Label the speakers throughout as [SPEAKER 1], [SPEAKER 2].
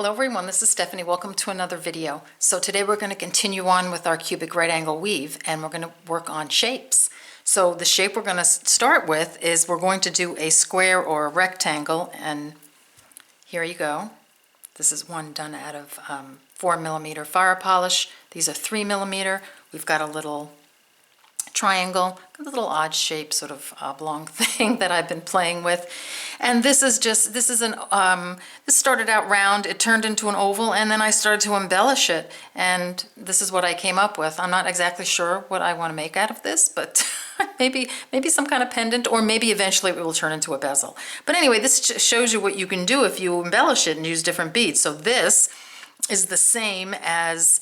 [SPEAKER 1] Hello everyone, this is Stephanie. Welcome to another video. So today we're going to continue on with our cubic right angle weave and we're going to work on shapes. So the shape we're going to start with is we're going to do a square or a rectangle, and here you go. This is one done out of 4mm fire polish. These are 3mm. We've got a little triangle, a little odd shape, sort of oblong thing that I've been playing with. And this started out round, it turned into an oval, and then I started to embellish it, and this is what I came up with. I'm not exactly sure what I want to make out of this, but maybe some kind of pendant, or maybe eventually it will turn into a bezel. But anyway, this shows you what you can do if you embellish it and use different beads. So this is the same as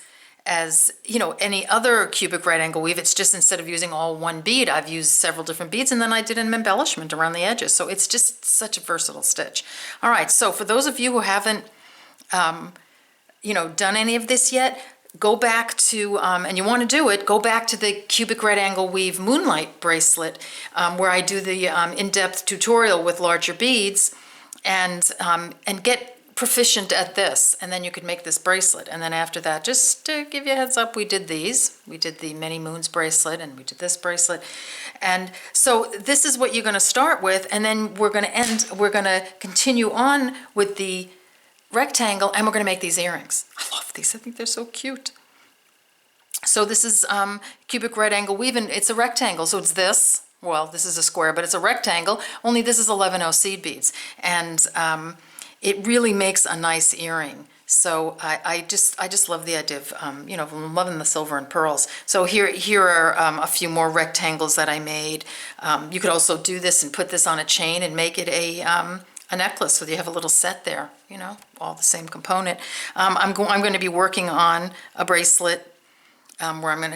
[SPEAKER 1] you know, any other cubic right angle weave. It's just instead of using all one bead, I've used several different beads, and then I did an embellishment around the edges. So it's just such a versatile stitch. All right, so for those of you who haven't you know, done any of this yet, go back to and you want to do it, go back to the cubic right angle weave moonlight bracelet, where I do the in-depth tutorial with larger beads, and get proficient at this, and then you could make this bracelet. And then after that, just to give you a heads up, we did the many moons bracelet, and we did this bracelet. And so this is what you're going to start with, and then we're going to continue on with the rectangle, and we're going to make these earrings. I love these. I think they're so cute. So this is cubic right angle weave, and it's a rectangle. So it's this. Well, this is a square, but it's a rectangle. Only this is 11/0 seed beads, and it really makes a nice earring. So I just love the idea of you know, I'm loving the silver and pearls. So here are a few more rectangles that I made. You could also do this and put this on a chain and make it a necklace, so you have a little set there. You know, all the same component. I'm going to be working on a bracelet where we're going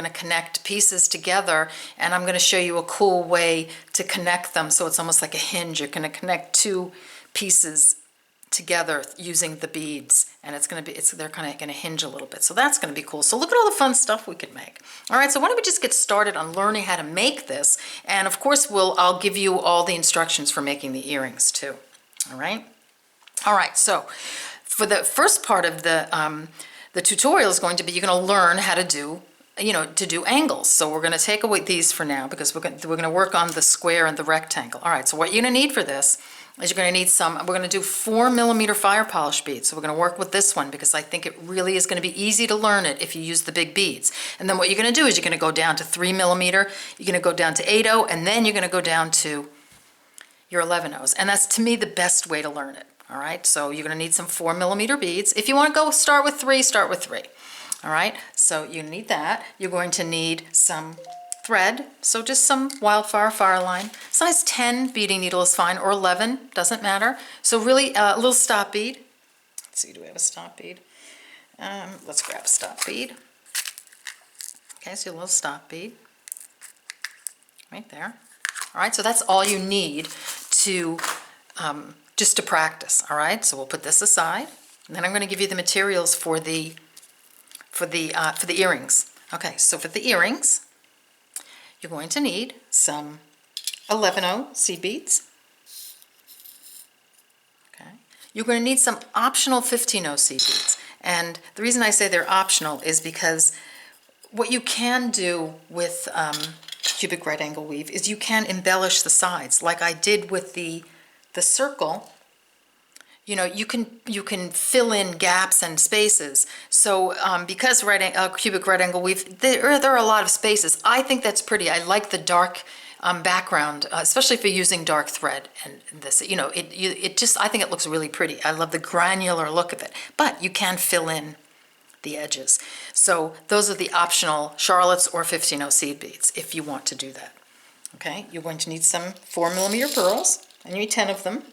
[SPEAKER 1] to connect pieces together, and I'm going to show you a cool way to connect them. So it's almost like a hinge. You're going to connect two pieces together using the beads, and they're kind of going to hinge a little bit. So that's going to be cool. So look at all the fun stuff we could make. All right, so why don't we just get started on learning how to make this, and of course I'll give you all the instructions for making the earrings too. All right, so for the first part of the tutorial is going to be, you're going to learn how to do, you know, to do angles. So we're going to take away these for now, because we're going to work on the square and the rectangle. All right, so what you're going to need for this is you're going to need we're going to do 4mm fire polish beads. So we're going to work with this one, because I think it really is going to be easy to learn it if you use the big beads. And then what you're going to do is you're going to go down to 3mm, you're going to go down to 8/0, and then you're going to go down to your 11/0s. And that's, to me, the best way to learn it. All right, so you're going to need some 4mm beads. If you want to go start with 3, start with 3. All right, so you need that. You're going to need some thread, so just some Wildfire Fireline. Size 10 beading needle is fine, or 11, doesn't matter. So really a little stop bead. Let's see, do we have a stop bead? Let's grab a stop bead. Okay, so a little stop bead right there. All right, so that's all you need to just to practice. All right, so we'll put this aside, and then I'm going to give you the materials for the earrings. Okay, so for the earrings, you're going to need some 11/0 seed beads. Okay. You're going to need some optional 15/0 seed beads. And the reason I say they're optional is because what you can do with cubic right angle weave is you can embellish the sides, like I did with the circle. You know, you can fill in gaps and spaces. So because cubic right angle weave, there are a lot of spaces. I think that's pretty. I like the dark background, especially if you're using dark thread. And this, you know, I think it looks really pretty. I love the granular look of it. But you can fill in the edges. So those are the optional Charlottes or 15/0 seed beads if you want to do that. Okay, you're going to need some 4mm pearls, and you need 10 of them.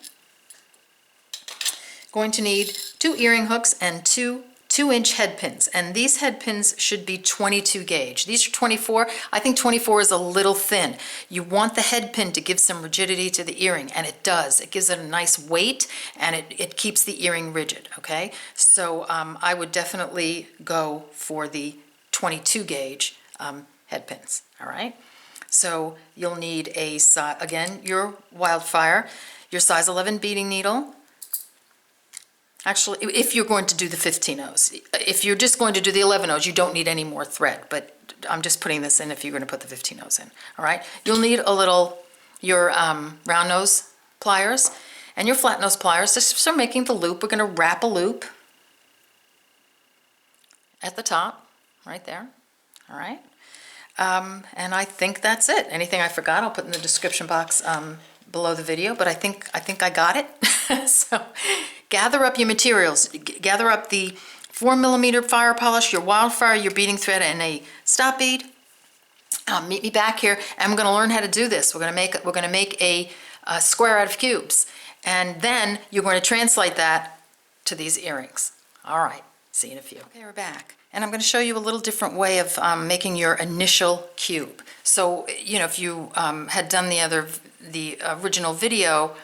[SPEAKER 1] Going to need 2 earring hooks and 2-inch head pins, and these head pins should be 22 gauge. These are 24. I think 24 is a little thin. You want the head pin to give some rigidity to the earring, and it does. It gives it a nice weight, and it keeps the earring rigid. Okay, so I would definitely go for the 22 gauge head pins. All right, so you'll need again your Wildfire, your size 11 beading needle, Actually, if you're going to do the 15 O's. If you're just going to do the 11 O's, you don't need any more thread, but I'm just putting this in if you're going to put the 15 O's in, all right? You'll need a little, your round nose pliers and your flat nose pliers just for making the loop. We're going to wrap a loop at the top, right there, all right? And I think that's it. Anything I forgot, I'll put in the description box below the video, but I think I got it. So gather up your materials. Gather up the 4mm fire polish, your Wildfire, your beading thread, and a stop bead. Meet me back here, and we're going to learn how to do this. We're going to make a square out of cubes, and then you're going to translate that to these earrings. All right, see you in a few. Okay, we're back. And I'm going to show you a little different way of making your initial cube. So, you know, if you had done the original video,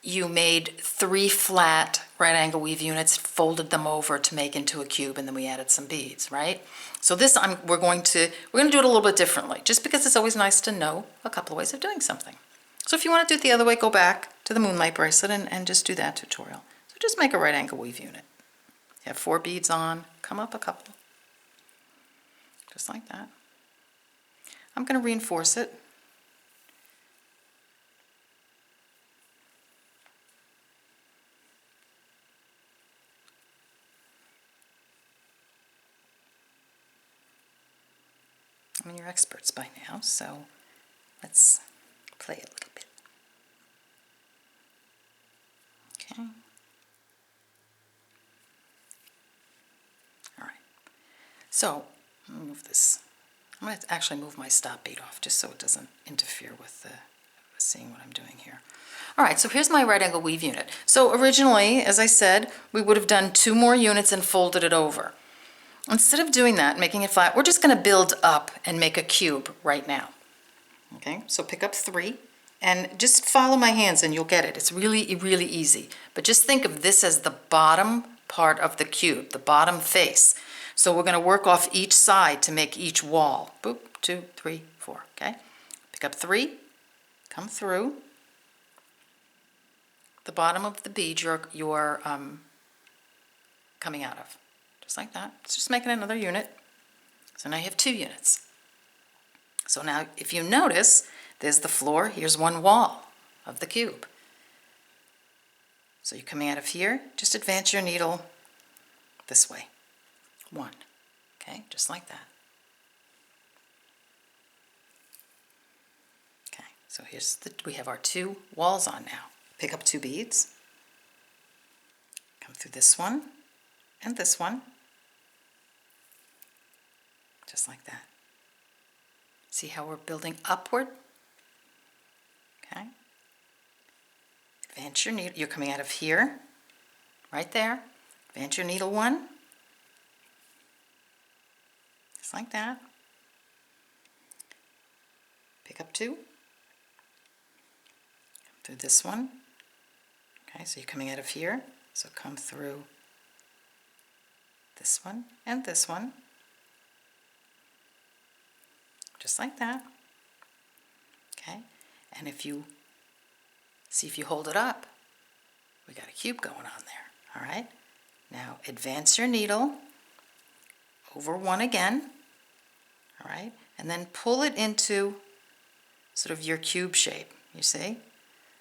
[SPEAKER 1] you made 3 flat right angle weave units, folded them over to make into a cube, and then we added some beads, right? So this we're going to do it a little bit differently, just because it's always nice to know a couple of ways of doing something. So if you want to do it the other way, go back to the moonlight bracelet and just do that tutorial. So just make a right angle weave unit. You have 4 beads on, come up a couple, just like that. I'm going to reinforce it. I mean, you're experts by now, so let's play a little bit. Okay. All right. So, I'm going to move this. I'm going to actually move my stop bead off just so it doesn't interfere with seeing what I'm doing here. All right, so here's my right angle weave unit. So originally, as I said, we would have done 2 more units and folded it over. Instead of doing that, making it flat, we're just going to build up and make a cube right now. Okay, so pick up 3 and just follow my hands and you'll get it. It's really, really easy. But just think of this as the bottom part of the cube, the bottom face. So we're going to work off each side to make each wall. Boop, 2, 3, 4, okay? Pick up 3, come through the bottom of the bead you're coming out of. Just like that. It's just making another unit. So now you have 2 units. So now if you notice, there's the floor, here's one wall of the cube. So you're coming out of here, just advance your needle this way. 1. Okay, just like that. Okay, so we have our 2 walls on now. Pick up 2 beads. Come through this one and this one. Just like that. See how we're building upward? Okay. Advance your needle. You're coming out of here, right there. Advance your needle 1. Just like that. Pick up 2. Come through this one. Okay, so you're coming out of here. So come through this one and this one. Just like that. Okay, and if you hold it up, we got a cube going on there. All right, now advance your needle over 1 again. All right, and then pull it into sort of your cube shape, you see?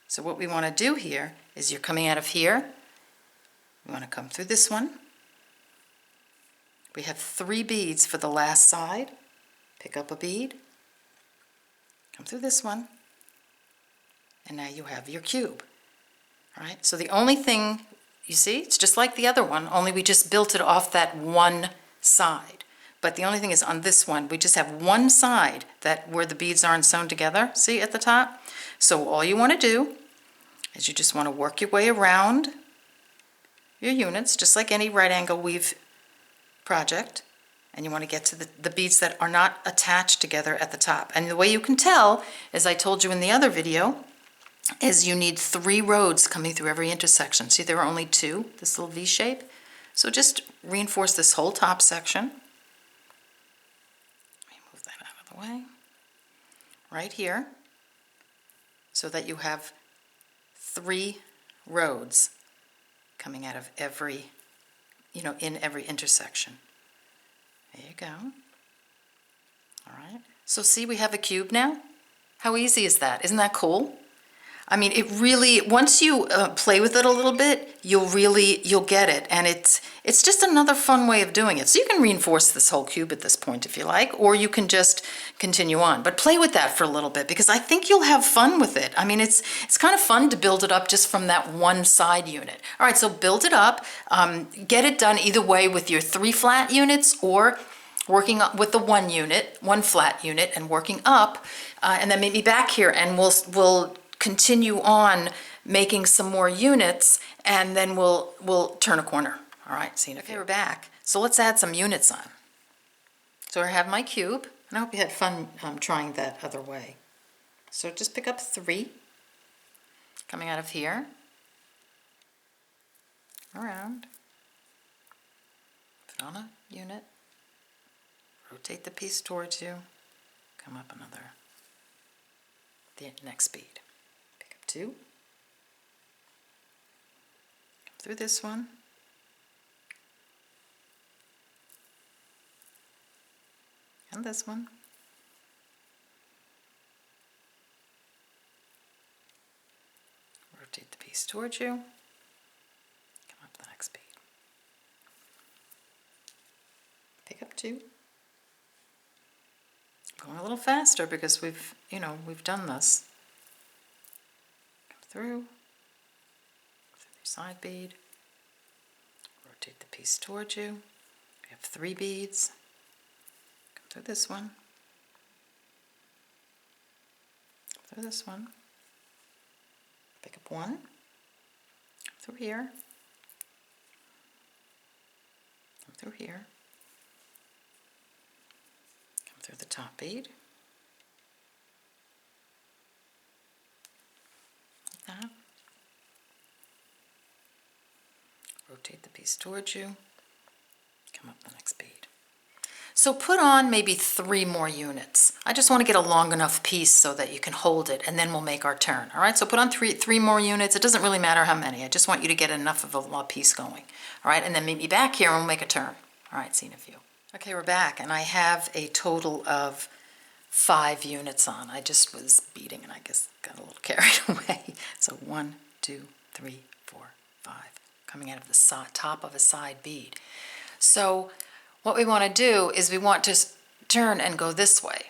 [SPEAKER 1] So what we want to do here is you're coming out of here. We want to come through this one. We have 3 beads for the last side. Pick up a bead, come through this one, and now you have your cube. All right, so the only thing, you see, it's just like the other one, only we just built it off that one side. But the only thing is on this one, we just have one side where the beads aren't sewn together, see at the top? So all you want to do is you just want to work your way around your units, just like any right angle weave project. And you want to get to the beads that are not attached together at the top. And the way you can tell, as I told you in the other video, is you need 3 rows coming through every intersection. See, there are only 2, this little V shape. So just reinforce this whole top section. Let me move that out of the way. Right here, so that you have 3 rows coming out of every, in every intersection. There you go. All right. So see, we have a cube now. How easy is that? Isn't that cool? I mean, it really, once you play with it a little bit, you'll get it. And it's just another fun way of doing it. So you can reinforce this whole cube at this point if you like, or you can just continue on. But play with that for a little bit because I think you'll have fun with it. I mean, it's kind of fun to build it up just from that one side unit. All right, so build it up. Get it done either way with your 3 flat units or working with the 1 unit, 1 flat unit, and working up. And then meet me back here and we'll continue on making some more units, and then we'll turn a corner. All right, see you in a few. Okay, we're back. So let's add some units on. So I have my cube, and I hope you had fun trying that other way. So just pick up 3, coming out of here, around, put on a unit, rotate the piece towards you, come up another, the next bead. 2, come through this one, and this one, rotate the piece towards you, come up the next bead, pick up 2, going a little faster because we've done this. Through the side bead, rotate the piece towards you. We have 3 beads. Come through this one, come through this one, pick up 1, come through here, come through here, come through the top bead. That. Rotate the piece towards you, come up the next bead. So put on maybe 3 more units. I just want to get a long enough piece so that you can hold it, and then we'll make our turn. All right, so put on three more units. It doesn't really matter how many. I just want you to get enough of a piece going. All right, and then meet me back here and we'll make a turn. All right, see you in a few. Okay, we're back, and I have a total of 5 units on. I just was beading and I guess got a little carried away. So 1, 2, 3, 4, 5, coming out of the top of a side bead. So what we want to do is we want to turn and go this way.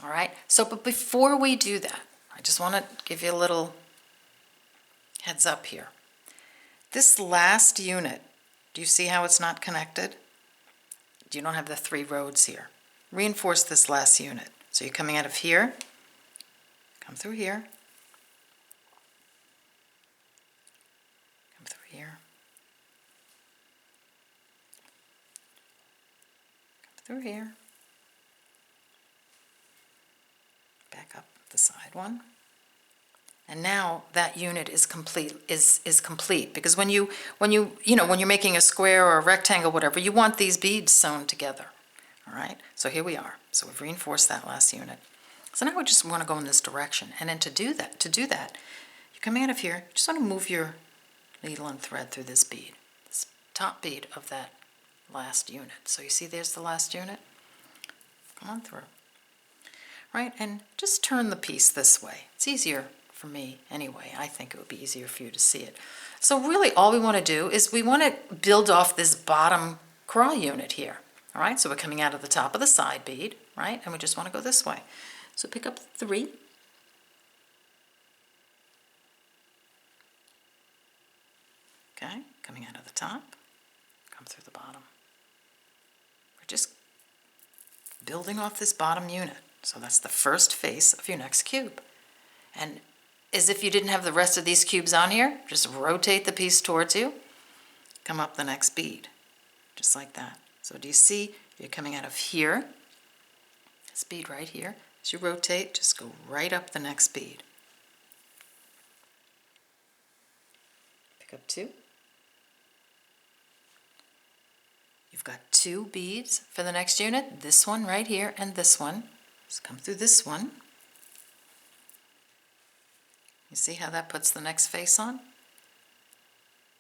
[SPEAKER 1] All right, so but before we do that, I just want to give you a little heads up here. This last unit, do you see how it's not connected? You don't have the 3 rows here. Reinforce this last unit. So you're coming out of here, come through here, come through here, come through here, back up the side one, and now that unit is complete. Is complete because when you're making a square or a rectangle, whatever, you want these beads sewn together. All right, so here we are. So we've reinforced that last unit. So now we just want to go in this direction. And then to do that, you're coming out of here, you just want to move your needle and thread through this bead, this top bead of that last unit. So you see there's the last unit? Come on through. Right, and just turn the piece this way. It's easier for me anyway. I think it would be easier for you to see it. So really all we want to do is we want to build off this bottom CRAW unit here. All right, so we're coming out of the top of the side bead, right? And we just want to go this way. So pick up 3. Okay, coming out of the top, come through the bottom. We're just building off this bottom unit. So that's the first face of your next cube. And as if you didn't have the rest of these cubes on here, just rotate the piece towards you, come up the next bead, just like that. So do you see, you're coming out of here, this bead right here. As you rotate, just go right up the next bead. Pick up 2. You've got 2 beads for the next unit, this one right here and this one. Just come through this one. You see how that puts the next face on?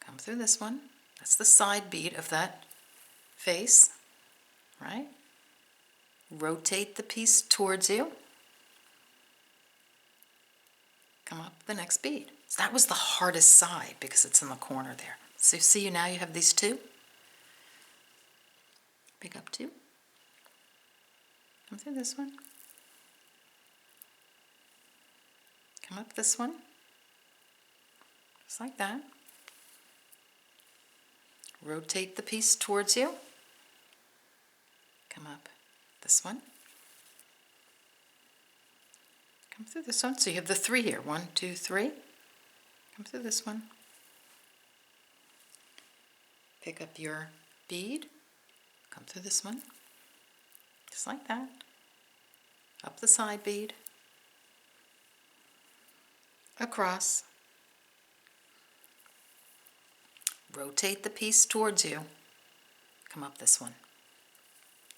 [SPEAKER 1] come through this one. That's the side bead of that face, right? Rotate the piece towards you. Come up the next bead. So that was the hardest side because it's in the corner there. So see, now you have these two. Pick up two. Come through this one. Come up this one. Just like that. Rotate the piece towards you. Come up this one. Come through this one. So you have the three here. 1, 2, 3. Come through this one. Pick up your bead. Come through this one. Just like that. Up the side bead. Across. Rotate the piece towards you. Come up this one.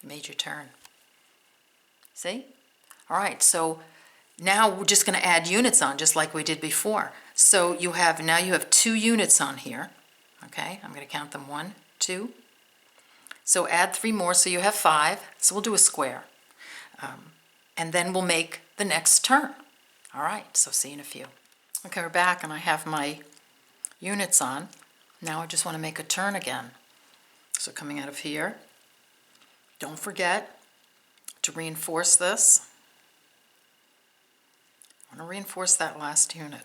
[SPEAKER 1] You made your turn. See? All right, so now we're just going to add units on just like we did before. So now you have 2 units on here. Okay, I'm going to count them 1, 2. So add 3 more, so you have 5. So we'll do a square. And then we'll make the next turn. All right, so see you in a few. Okay, we're back and I have my units on. Now I just want to make a turn again. So coming out of here, don't forget to reinforce this. I want to reinforce that last unit.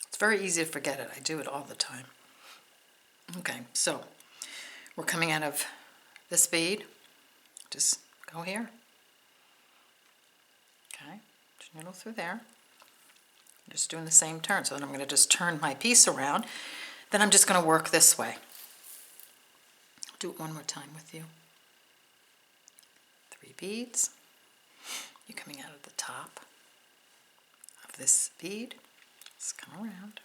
[SPEAKER 1] It's very easy to forget it. I do it all the time. Okay, so we're coming out of this bead. Just go here. Okay, just needle through there. I'm just doing the same turn. So then I'm going to just turn my piece around. Then I'm just going to work this way. I'll do it one more time with you. 3 beads. You're coming out of the top of this bead. Just come around.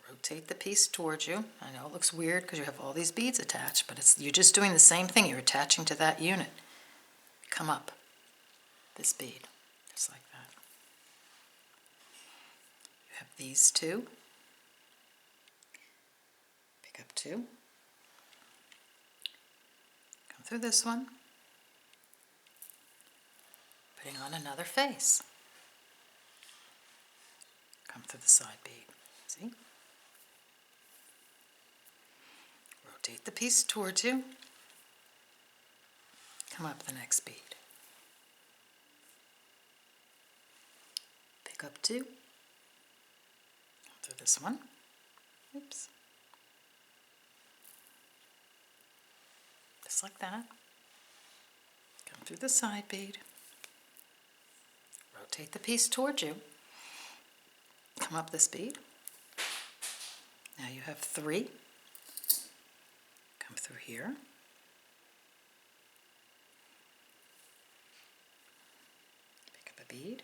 [SPEAKER 1] Rotate the piece towards you. I know it looks weird because you have all these beads attached, but you're just doing the same thing. You're attaching to that unit. Come up this bead, just like that. You have these 2. Pick up 2. Come through this one. Putting on another face. Come through the side bead. See? Rotate the piece towards you. Come up the next bead. Pick up 2. Come through this one. Oops. Just like that. Come through the side bead. Rotate the piece towards you. Come up this bead. Now you have 3. Come through here. Pick up a bead.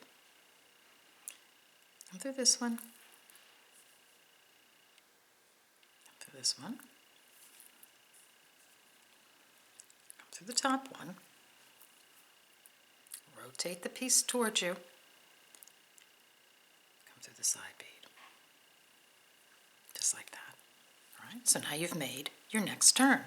[SPEAKER 1] Come through this one. Come through this one. Come through the top one. Rotate the piece towards you. Come through the side bead. Just like that. All right, so now you've made your next turn.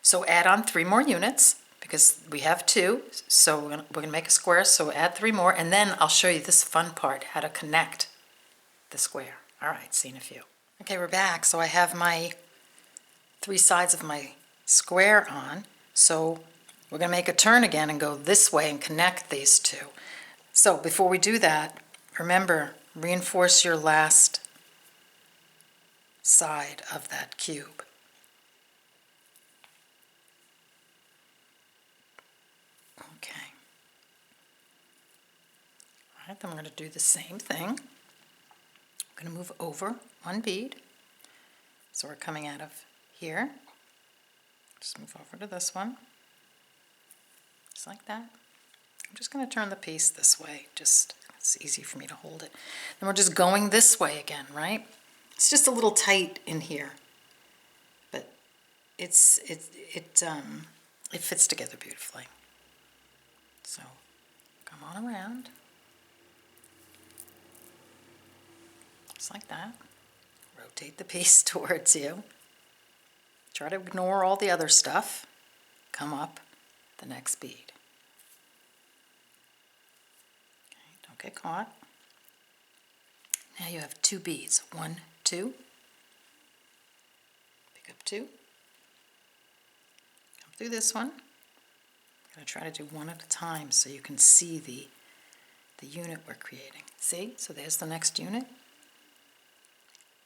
[SPEAKER 1] So add on 3 more units because we have 2. So we're gonna make a square, so add 3 more, and then I'll show you this fun part, how to connect the square. All right, see you in a few. Okay, we're back. So I have my 3 sides of my square on. So we're gonna make a turn again and go this way and connect these 2. So before we do that, remember, reinforce your last side of that cube. Okay. All right, then we're going to do the same thing. I'm going to move over 1 bead. So we're coming out of here. Just move over to this one. Just like that. I'm just going to turn the piece this way. Just, it's easy for me to hold it. Then we're just going this way again, right? It's just a little tight in here, but it fits together beautifully. So come on around, just like that. Rotate the piece towards you. Try to ignore all the other stuff. Come up the next bead. Okay, don't get caught. Now you have 2 beads. 1, 2. Pick up 2. Come through this one. I'm going to try to do one at a time so you can see the unit we're creating. See? So there's the next unit.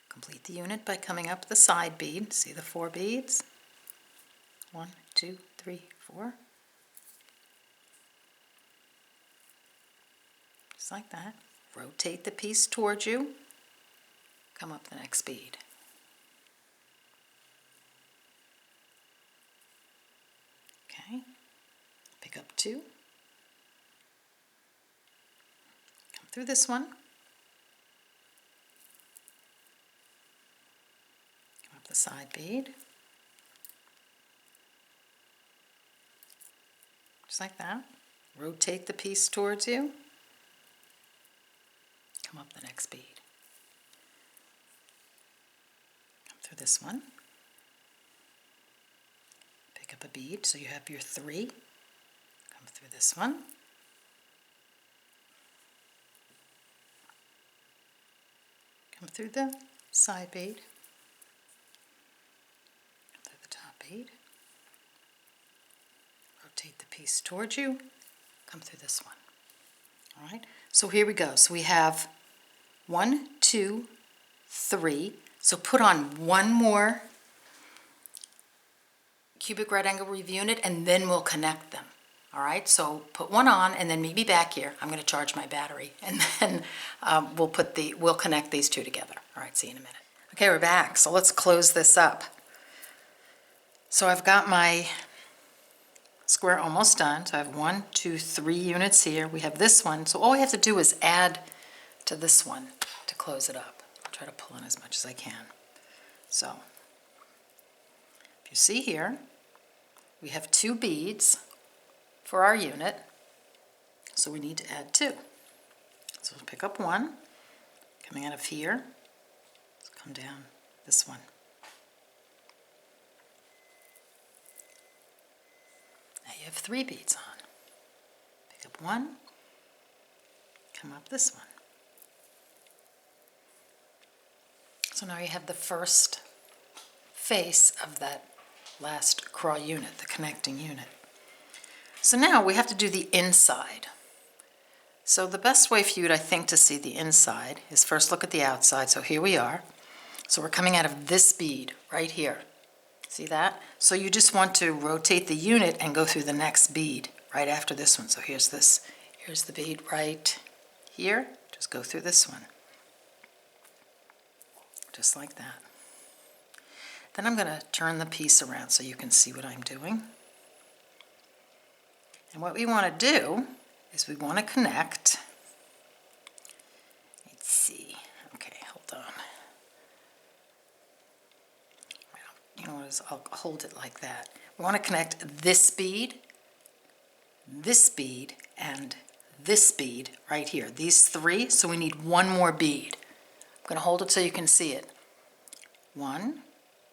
[SPEAKER 1] Complete the unit by coming up the side bead. See the 4 beads? 1, 2, 3, 4. Just like that. Rotate the piece towards you. Come up the next bead. Okay. Pick up 2. Come through this one. Come up the side bead. Just like that. Rotate the piece towards you. Come up the next bead. Come through this one. Pick up a bead, so you have your 3. Come through this one. Come through the side bead. Come through the top bead. Rotate the piece towards you. Come through this one. All right, so here we go. So we have 1, 2, 3. So put on one more cubic right angle weave unit and then we'll connect them. All right, so put one on and then meet me back here. I'm going to charge my battery and then we'll connect these 2 together. All right, see you in a minute. Okay, we're back. So let's close this up. So I've got my square almost done. So I have 1, 2, 3 units here. We have this one. So all we have to do is add to this one to close it up. I'll try to pull in as much as I can. So if you see here, we have 2 beads for our unit. So we need to add 2. So we'll pick up 1, coming out of here. Let's come down this one. Now you have 3 beads on. Pick up 1, come up this one. So now you have the first face of that last CRAW unit, the connecting unit. So now we have to do the inside. So the best way for you, I think, to see the inside is first look at the outside. So here we are. So we're coming out of this bead right here. See that? So you just want to rotate the unit and go through the next bead right after this one. So here's the bead right here. Just go through this one. Just like that. Then I'm going to turn the piece around so you can see what I'm doing. And what we want to do is we want to connect. Let's see. Okay, hold on. You know what, I'll hold it like that. We want to connect this bead, and this bead right here. These 3, so we need 1 more bead. I'm going to hold it so you can see it. 1,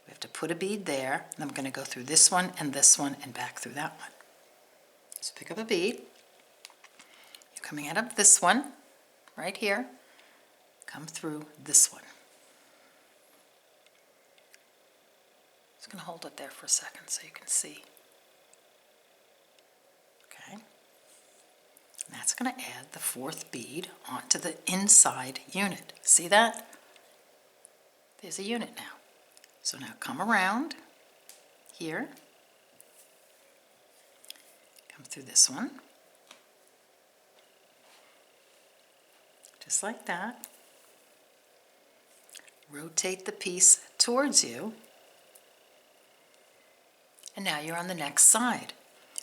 [SPEAKER 1] we have to put a bead there, and I'm going to go through this one and back through that one. So pick up a bead. You're coming out of this one right here. Come through this one. Just going to hold it there for a second so you can see. Okay. And that's going to add the 4th bead onto the inside unit. See that? There's a unit now. So now come around here. Come through this one. Just like that. Rotate the piece towards you. And now you're on the next side.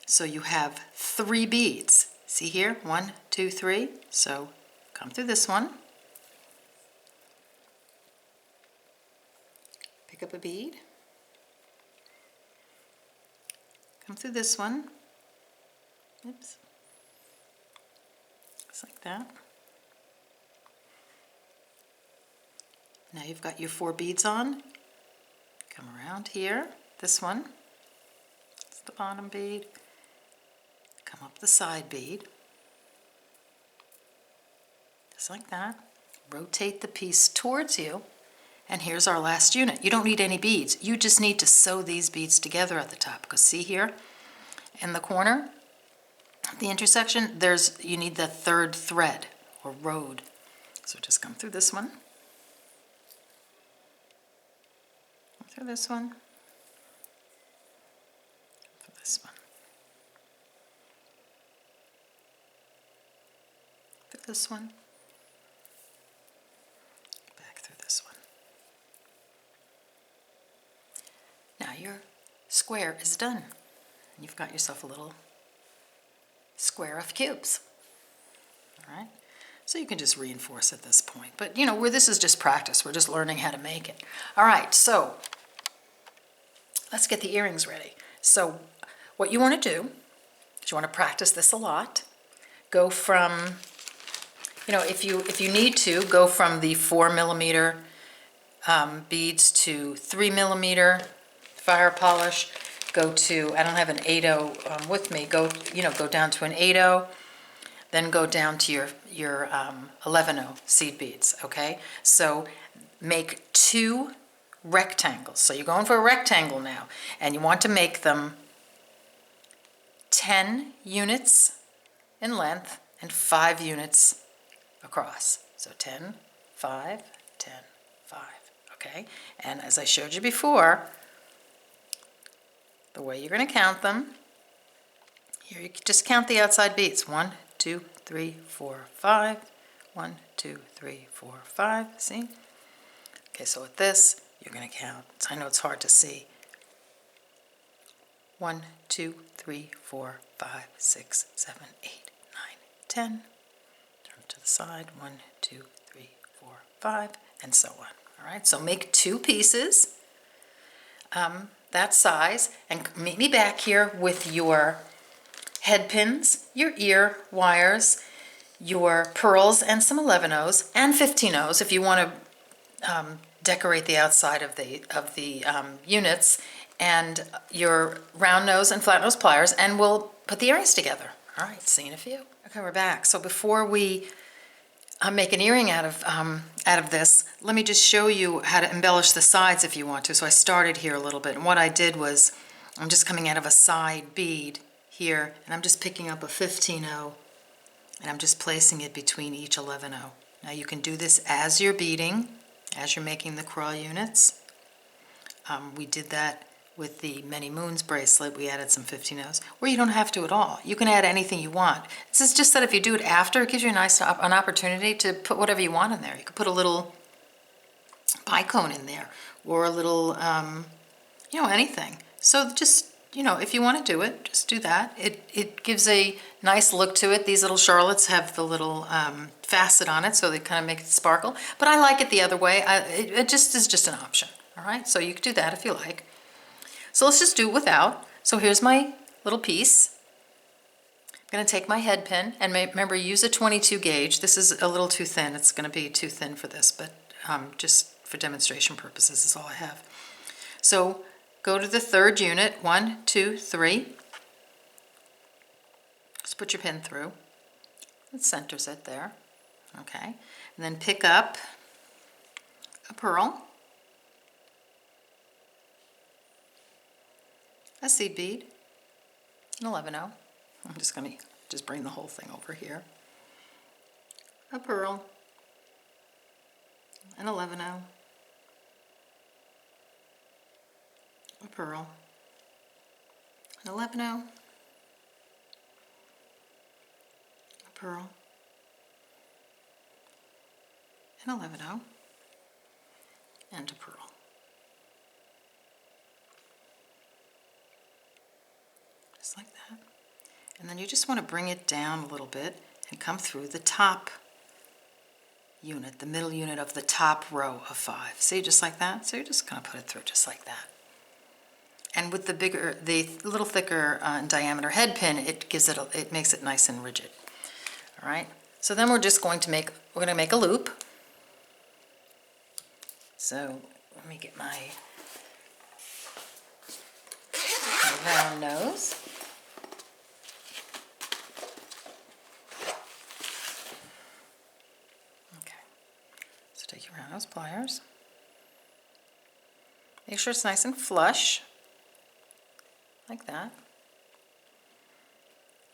[SPEAKER 1] So you have 3 beads. See here? 1, 2, 3. So come through this one. Pick up a bead. come through this one. Oops. Just like that. Now you've got your 4 beads on. Come around here, this one. It's the bottom bead. Come up the side bead. Just like that. Rotate the piece towards you. And here's our last unit. You don't need any beads. You just need to sew these beads together at the top. Because see here, in the corner, the intersection, you need the 3rd thread or road. So just come through this one. Come through this one. Come through this one. Through this one. Back through this one. Now your square is done. And you've got yourself a little square of cubes. All right? So you can just reinforce at this point. But you know, this is just practice. We're just learning how to make it. All right, so let's get the earrings ready. So what you want to do is you want to practice this a lot. Go from, if you need to, go from the 4mm beads to 3mm fire polish. Go to, I don't have an 8/0 with me, go down to an 8/0, then go down to your 11/0 seed beads, okay? So make 2 rectangles. So you're going for a rectangle now, and you want to make them 10 units in length and 5 units across. So 10, 5, 10, 5, okay? And as I showed you before, the way you're going to count them, here you just count the outside beads. 1, 2, 3, 4, 5. 1, 2, 3, 4, 5. See? Okay, so with this, you're going to count. I know it's hard to see. 1, 2, 3, 4, 5, 6, 7, 8, 9, 10. Turn to the side. 1, 2, 3, 4, 5, and so on. All right, so make 2 pieces that size, and meet me back here with your head pins, your ear wires, your pearls, and some 11/0s and 15/0s if you want to decorate the outside of the units, and your round nose and flat nose pliers, and we'll put the earrings together. All right, see you in a few. Okay, we're back. So before we make an earring out of this, let me just show you how to embellish the sides if you want to. So I started here a little bit, and what I did was I'm just coming out of a side bead here, and I'm just picking up a 15/0, and I'm just placing it between each 11/0. Now you can do this as you're beading, as you're making the CRAW units. We did that with the Many Moons bracelet. We added some 15/0s, or you don't have to at all. You can add anything you want. This is just that if you do it after, it gives you an opportunity to put whatever you want in there. You could put a little bicone in there, or a little, anything. So just, if you want to do it, just do that. It gives a nice look to it. These little Charlottes have the little facet on it, so they kind of make it sparkle. But I like it the other way. It just is just an option. All right, so you could do that if you like. So let's just do it without. So here's my little piece. I'm going to take my head pin, and remember, use a 22 gauge. This is a little too thin. It's going to be too thin for this, but just for demonstration purposes is all I have. So go to the 3rd unit, 1, 2, 3. Just put your pin through. It centers it there. Okay. And then pick up a pearl, a seed bead, an 11/0. I'm just going to bring the whole thing over here. A pearl, an 11/0, a pearl, an 11/0, a pearl, an 11/0, and a pearl. Just like that. And then you just want to bring it down a little bit and come through the top unit, the middle unit of the top row of 5. See, just like that? So you're just going to put it through just like that. And with the little thicker in diameter head pin, it makes it nice and rigid. All right. So then we're going to make a loop. So let me get my round nose. Okay. So take your round nose pliers. Make sure it's nice and flush, like that.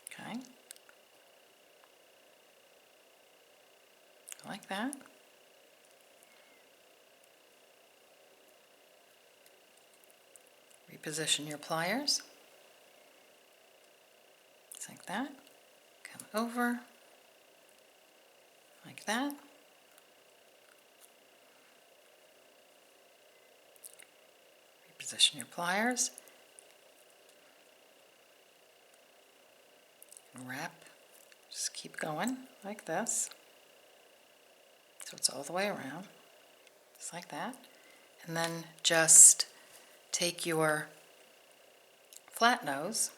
[SPEAKER 1] Okay. Like that. Reposition your pliers. Just like that. Come over. Like that. Reposition your pliers. And wrap. Just keep going like this. So it's all the way around. Just like that. And then just take your flat nose,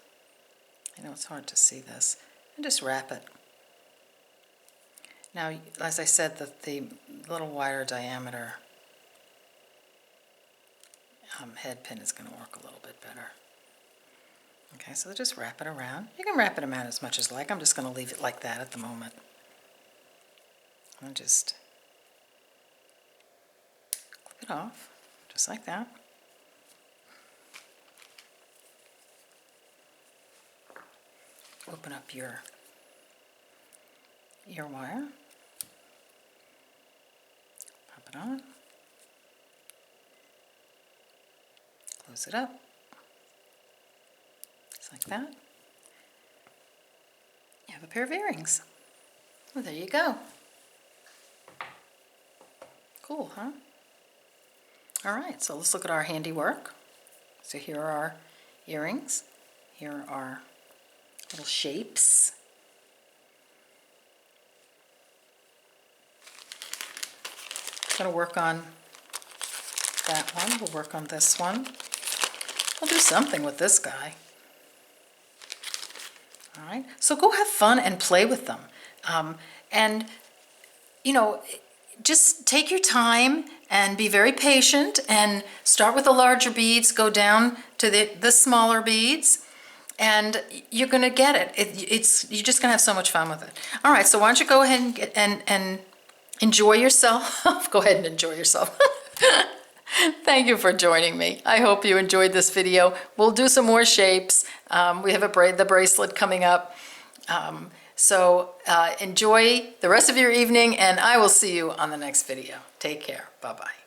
[SPEAKER 1] I know it's hard to see this, and just wrap it. Now, as I said, the little wider diameter head pin is going to work a little bit better. Okay, so just wrap it around. You can wrap it around as much as you like. I'm just going to leave it like that at the moment. And just clip it off, just like that. Open up your wire, pop it on, close it up, just like that. You have a pair of earrings. Well, there you go. Cool, huh? All right, so let's look at our handiwork. So here are our earrings. Here are little shapes. I'm going to work on that one. We'll work on this one. I'll do something with this guy. All right, so go have fun and play with them. And, you know, just take your time and be very patient and start with the larger beads, go down to the smaller beads, and you're going to get it. You're just going to have so much fun with it. All right, so why don't you go ahead and enjoy yourself. Go ahead and enjoy yourself. Thank you for joining me. I hope you enjoyed this video. We'll do some more shapes. We have the bracelet coming up. So enjoy the rest of your evening, and I will see you on the next video. Take care. Bye-bye.